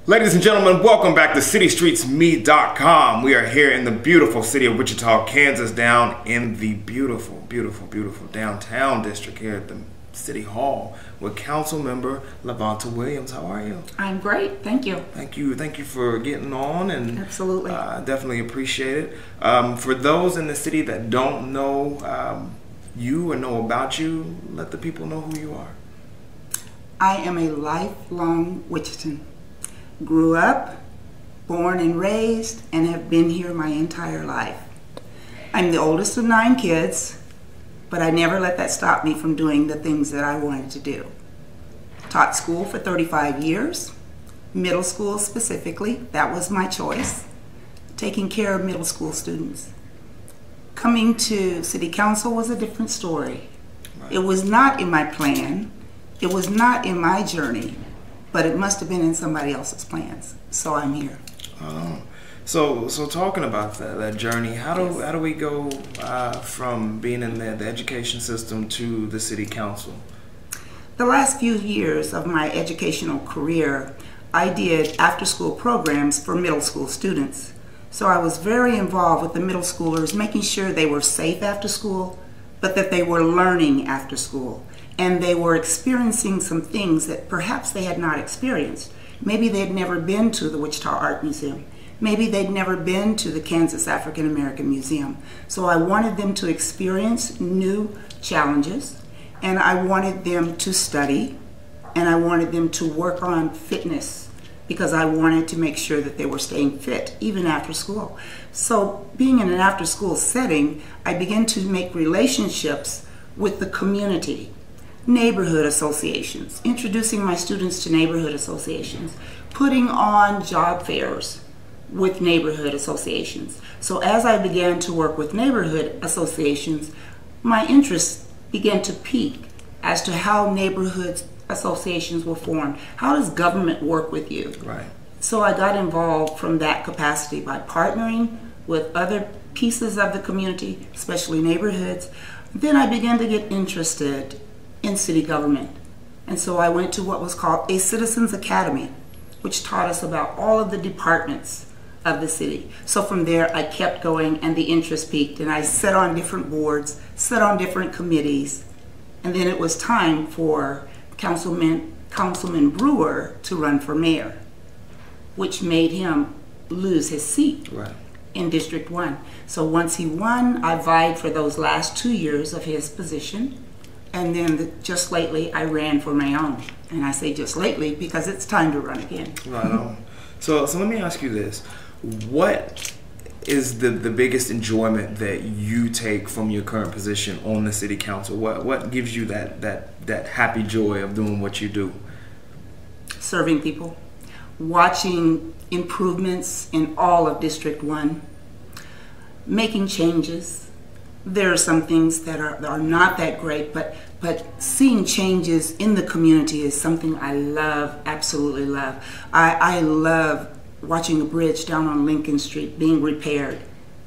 Ladies and gentlemen, welcome back to Citystreetsme.com. We are here in the beautiful city of Wichita, Kansas, down in the beautiful downtown district here at the City Hall with Council Member Lavonta Williams. How are you? I'm great, thank you. Thank you for getting on, and absolutely, definitely appreciate it. For those in the city that don't know you or know about you, let the people know who you are. I am a lifelong Wichitan. Grew up, born and raised, and have been here my entire life. I'm the oldest of 9 kids, but I never let that stop me from doing the things that I wanted to do. Taught school for 35 years, middle school specifically, that was my choice, taking care of middle school students. Coming to City Council was a different story. Right. It was not in my plan, it was not in my journey, but it must have been in somebody else's plans. So I'm here. So talking about that journey, how do we go from being in the education system to the city council? The last few years of my educational career, I did after-school programs for middle school students. So I was very involved with the middle schoolers, making sure they were safe after school, but that they were learning after school. And they were experiencing some things that perhaps they had not experienced. Maybe they'd never been to the Wichita Art Museum. Maybe they'd never been to the Kansas African American Museum. So I wanted them to experience new challenges, and I wanted them to study, and I wanted them to work on fitness, because I wanted to make sure that they were staying fit even after school. So being in an after school setting, I began to make relationships with the community. Neighborhood associations, introducing my students to neighborhood associations, putting on job fairs with neighborhood associations. So as I began to work with neighborhood associations, my interest began to peak as to how neighborhood associations were formed. How does government work with you? Right. So I got involved from that capacity by partnering with other pieces of the community, especially neighborhoods. Then I began to get interested in city government. And so I went to what was called a Citizens Academy, which taught us about all of the departments of the city. So from there I kept going, and the interest peaked, and I sat on different boards, sat on different committees, and then it was time for Councilman Brewer to run for mayor, which made him lose his seat. Right. In District 1. So once he won, I vied for those last 2 years of his position. And then just lately, I ran for my own. And I say just lately because it's time to run again. Right on. So let me ask you this. What is the biggest enjoyment that you take from your current position on the city council? What gives you that happy joy of doing what you do? Serving people. Watching improvements in all of District 1. Making changes. There are some things that are not that great, but seeing changes in the community is something I love, absolutely love. I love watching a bridge down on Lincoln Street being repaired,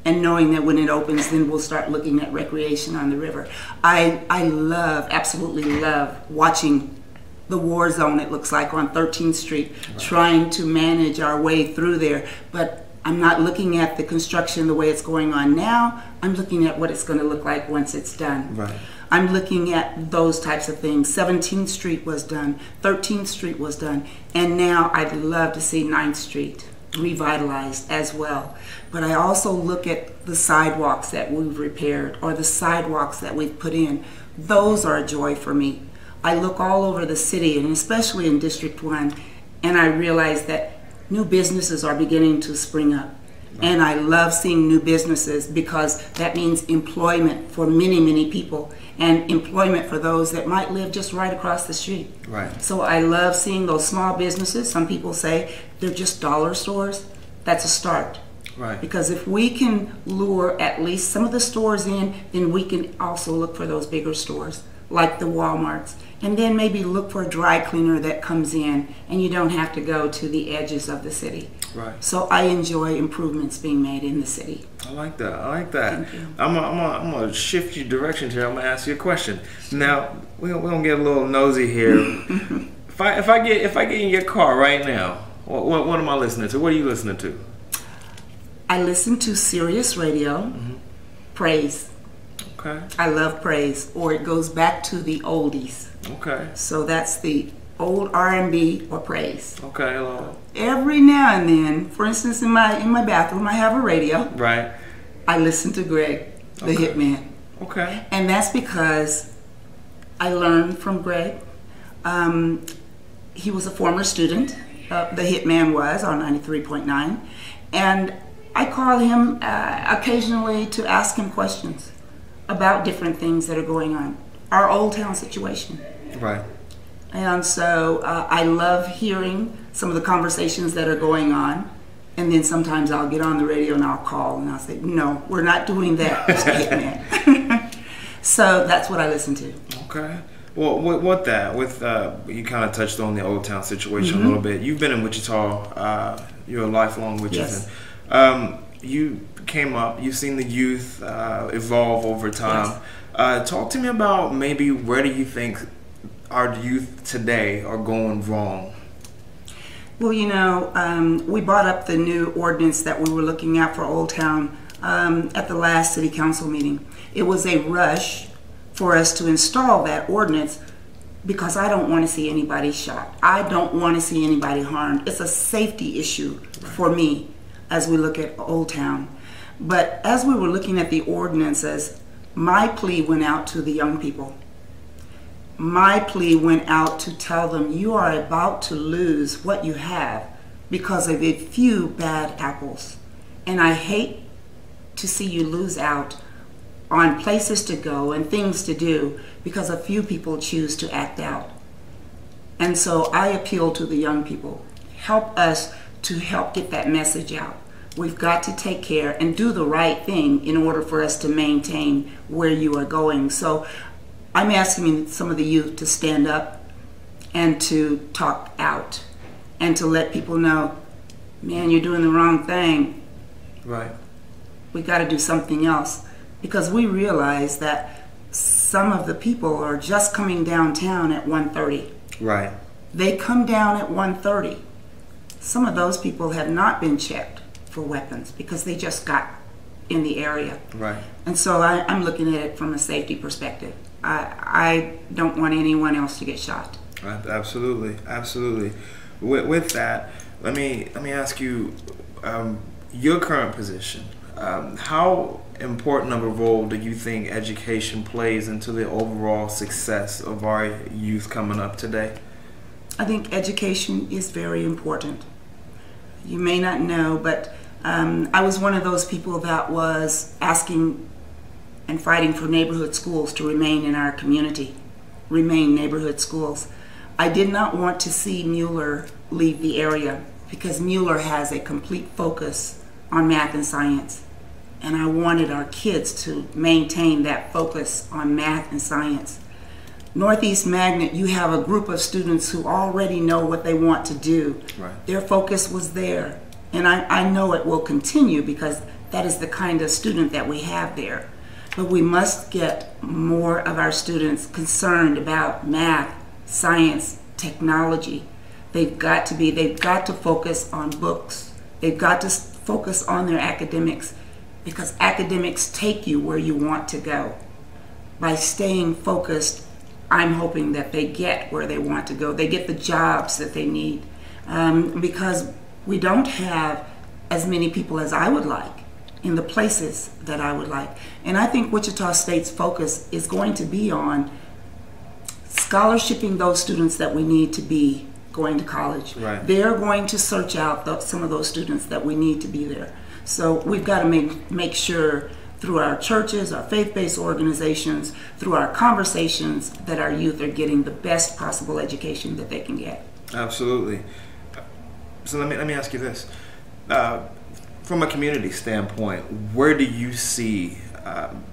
and knowing that when it opens, then we'll start looking at recreation on the river. I love, absolutely love watching the war zone, it looks like, on 13th Street, right. Trying to manage our way through there. But I'm not looking at the construction the way it's going on now. I'm looking at what it's going to look like once it's done. Right. I'm looking at those types of things. 17th Street was done, 13th Street was done, and now I'd love to see 9th Street revitalized as well. But I also look at the sidewalks that we've repaired, or the sidewalks that we've put in. Those are a joy for me. I look all over the city, and especially in District 1, and I realize that new businesses are beginning to spring up. And I love seeing new businesses because that means employment for many, many people, and employment for those that might live just right across the street. Right. So I love seeing those small businesses. Some people say they're just dollar stores. That's a start. Right. Because if we can lure at least some of the stores in, then we can also look for those bigger stores, like the Walmarts. And then maybe look for a dry cleaner that comes in, and you don't have to go to the edges of the city. Right. So I enjoy improvements being made in the city. I like that. I like that. Thank you. I'm gonna shift your direction here. I'm gonna ask you a question. Now we're gonna get a little nosy here. if I get in your car right now, What am I listening to? What are you listening to? I listen to Sirius Radio, praise. Okay. I love praise, or it goes back to the oldies. Okay. So that's the old R&B or praise. Okay. Hello. Every now and then, for instance, in my bathroom, I have a radio. Right. I listen to Greg, the Hitman. Okay. And that's because I learned from Greg. He was a former student. The Hitman was on 93.9. And I call him occasionally to ask him questions about different things that are going on. Our Old Town situation. Right. And so I love hearing some of the conversations that are going on. And then sometimes I'll get on the radio and I'll call and I'll say, no, we're not doing that, Mr. Hitman. So that's what I listen to. Okay. Well, you kind of touched on the Old Town situation a little bit. You've been in Wichita. You're a lifelong Wichitan. Yes. You came up. You've seen the youth evolve over time. Yes. Talk to me about maybe where do you think our youth today are going wrong? Well, you know, we brought up the new ordinance that we were looking at for Old Town at the last city council meeting. It was a rush for us to install that ordinance because I don't want to see anybody shot. I don't want to see anybody harmed. It's a safety issue for me as we look at Old Town. But as we were looking at the ordinances, my plea went out to the young people. My plea went out to tell them you are about to lose what you have because of a few bad apples. And I hate to see you lose out on places to go and things to do because a few people choose to act out. And so I appeal to the young people. Help us to help get that message out. We've got to take care and do the right thing in order for us to maintain where you are going. So I'm asking some of the youth to stand up and to talk out and to let people know, man, you're doing the wrong thing. Right. We got to do something else because we realize that some of the people are just coming downtown at 1:30. Right. They come down at 1:30. Some of those people have not been checked for weapons because they just got in the area. Right. And so I'm looking at it from a safety perspective. I don't want anyone else to get shot. Absolutely, absolutely. With that, let me ask you your current position. How important of a role do you think education plays into the overall success of our youth coming up today? I think education is very important. You may not know, but I was one of those people that was asking and fighting for neighborhood schools to remain in our community, remain neighborhood schools. I did not want to see Mueller leave the area because Mueller has a complete focus on math and science. And I wanted our kids to maintain that focus on math and science. Northeast Magnet, you have a group of students who already know what they want to do. Right. Their focus was there. And I know it will continue because that is the kind of student that we have there. But we must get more of our students concerned about math, science, technology. They've got to focus on books. They've got to focus on their academics because academics take you where you want to go. By staying focused, I'm hoping that they get where they want to go. They get the jobs that they need because we don't have as many people as I would like in the places that I would like. And I think Wichita State's focus is going to be on scholarshiping those students that we need to be going to college. Right. They're going to search out some of those students that we need to be there. So we've got to make sure through our churches, our faith-based organizations, through our conversations, that our youth are getting the best possible education that they can get. Absolutely. So let me ask you this. From a community standpoint, where do you see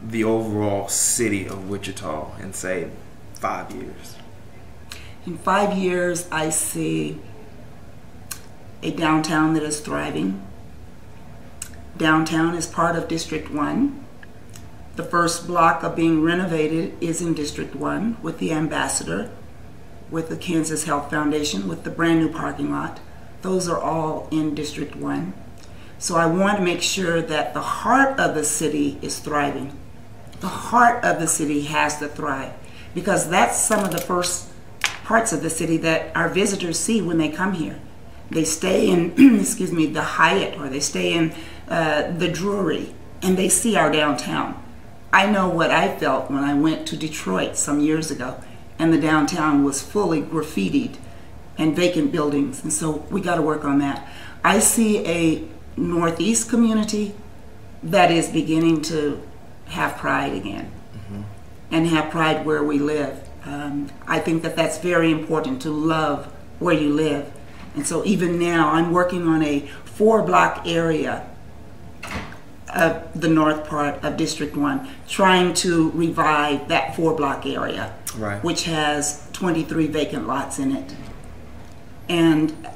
the overall city of Wichita in, say, 5 years? In 5 years, I see a downtown that is thriving. Downtown is part of District 1. The first block of being renovated is in District 1 with the Ambassador, with the Kansas Health Foundation, with the brand new parking lot. Those are all in District 1. So I want to make sure that the heart of the city is thriving. The heart of the city has to thrive, because that's some of the first parts of the city that our visitors see when they come here. They stay in, excuse me, the Hyatt, or they stay in the Drury, and they see our downtown. I know what I felt when I went to Detroit some years ago, and the downtown was fully graffitied and vacant buildings, and so we got to work on that. I see a Northeast community that is beginning to have pride again, and have pride where we live. I think that that's very important, to love where you live. And so even now I'm working on a 4-block area of the north part of District 1, trying to revive that 4-block area, right, which has 23 vacant lots in it. And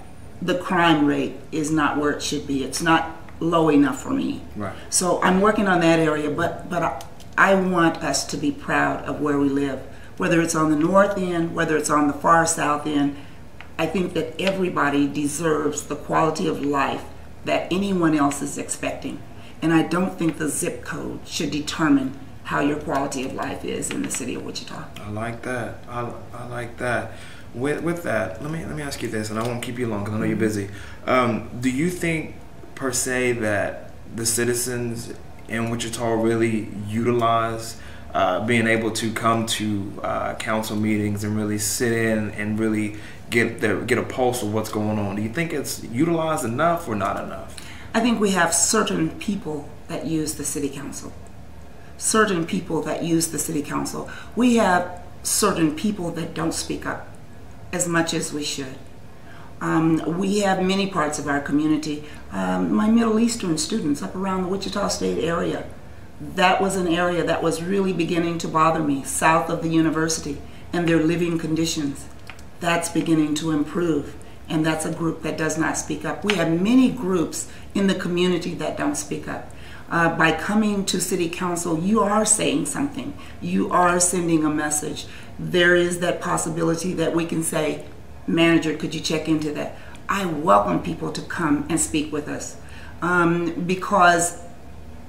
the crime rate is not where it should be. It's not low enough for me. Right. So I'm working on that area, but I want us to be proud of where we live, whether it's on the north end, whether it's on the far south end. I think that everybody deserves the quality of life that anyone else is expecting. And I don't think the zip code should determine how your quality of life is in the city of Wichita. I like that. I like that. With that, let me ask you this, and I won't keep you long because I know you're busy. Do you think, per se, that the citizens in Wichita really utilize being able to come to council meetings and really sit in and really get a pulse of what's going on? Do you think it's utilized enough or not enough? I think we have certain people that use the city council. Certain people that use the city council. We have certain people that don't speak up as much as we should. We have many parts of our community. My Middle Eastern students up around the Wichita State area, that was an area that was really beginning to bother me, south of the university, and their living conditions. That's beginning to improve, and that's a group that does not speak up. We have many groups in the community that don't speak up. By coming to city council, you are saying something. You are sending a message. There is that possibility that we can say, manager, could you check into that? I welcome people to come and speak with us, because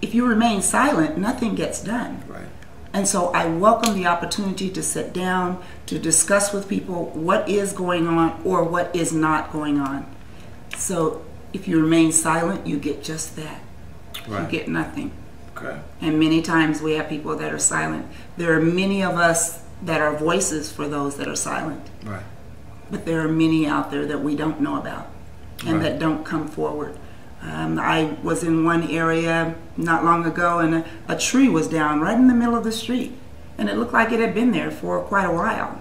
if you remain silent, nothing gets done. Right. And so I welcome the opportunity to sit down, to discuss with people what is going on or what is not going on. So if you remain silent, you get just that. Right. You get nothing. Okay. And many times we have people that are silent. There are many of us that are voices for those that are silent. Right. But there are many out there that we don't know about and right, that don't come forward. I was in one area not long ago, and a tree was down right in the middle of the street, and it looked like it had been there for quite a while.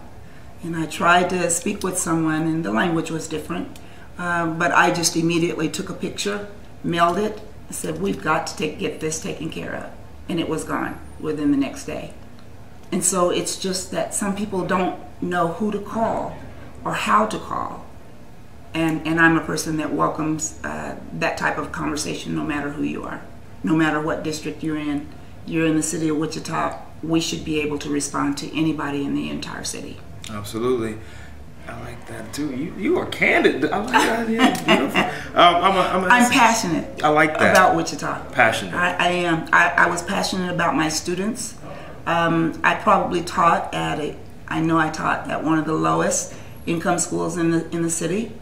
And I tried to speak with someone, and the language was different, but I just immediately took a picture, mailed it, and said, we've got to get this taken care of. And it was gone within the next day. And so it's just that some people don't know who to call or how to call. And I'm a person that welcomes that type of conversation, no matter who you are, no matter what district you're in. You're in the city of Wichita, we should be able to respond to anybody in the entire city. Absolutely. I like that too. You are candid. I like that. Yeah, beautiful. I'm passionate. I like that. About Wichita. Passionate. I am. I was passionate about my students. I probably taught I taught at one of the lowest income schools in the city.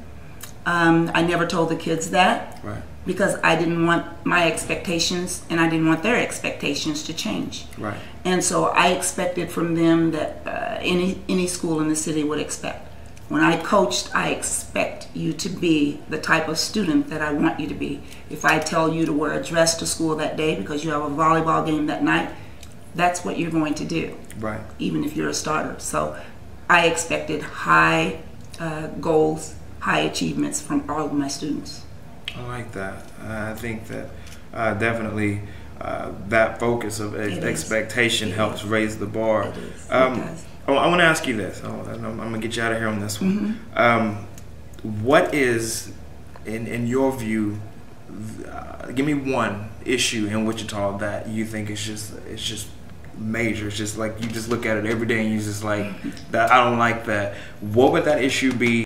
I never told the kids that, right, because I didn't want my expectations and I didn't want their expectations to change. Right. And so I expected from them that any school in the city would expect. When I coached, I expect you to be the type of student that I want you to be. If I tell you to wear a dress to school that day because you have a volleyball game that night, that's what you're going to do, right, even if you're a starter. So I expected high goals, high achievements from all of my students. I like that. I think that definitely that focus of expectation helps raise the bar. It is. It does. I want to ask you this. I'm going to get you out of here on this one. Mm-hmm. What is, in your view, give me one issue in Wichita that you think it's just major? It's just like you just look at it every day and you just like that. I don't like that. What would that issue be?